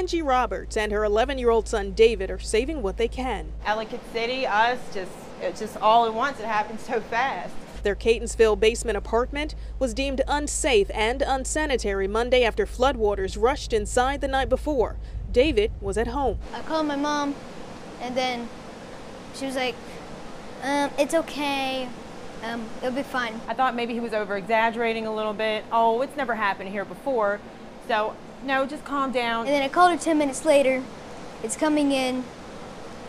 Angie Roberts and her 11-year-old son David are saving what they can. Ellicott City, it's just all at once. It happened so fast. Their Catonsville basement apartment was deemed unsafe and unsanitary Monday after floodwaters rushed inside the night before. David was at home. I called my mom, and then she was like, it's okay. It'll be fine. I thought maybe he was over-exaggerating a little bit. Oh, it's never happened here before. So, no, just calm down. And then I called her 10 minutes later. It's coming in,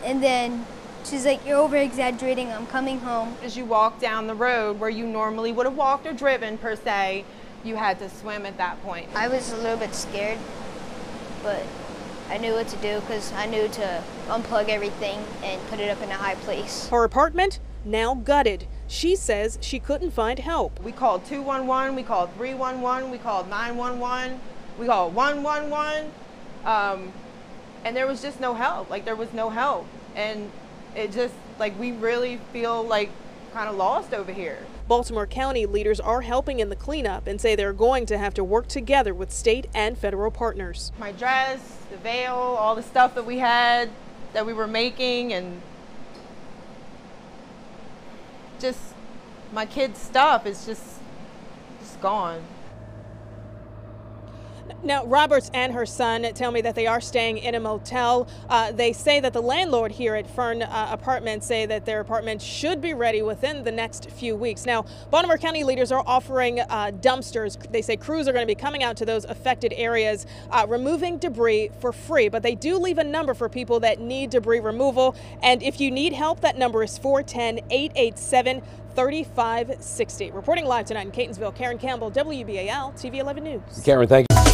and then she's like, you're over-exaggerating, I'm coming home. As you walk down the road where you normally would have walked or driven, per se, you had to swim at that point. I was a little bit scared, but I knew what to do because I knew to unplug everything and put it up in a high place. Her apartment now gutted. She says she couldn't find help. We called 211, we called 311, we called 911, we called 111, and there was just no help. Like, there was no help. And it just, like, we really feel like kind of lost over here. Baltimore County leaders are helping in the cleanup and say they're going to have to work together with state and federal partners. My dress, the veil, all the stuff that we had, that we were making, and just my kids' stuff is just gone. Now, Roberts and her son tell me that they are staying in a motel. They say that the landlord here at Fern Apartments say that their apartment should be ready within the next few weeks. Now, Baltimore County leaders are offering dumpsters. They say crews are going to be coming out to those affected areas, removing debris for free. But they do leave a number for people that need debris removal. And if you need help, that number is 410-887-3560. Reporting live tonight in Catonsville, Karen Campbell, WBAL TV 11 News. Karen, thank you.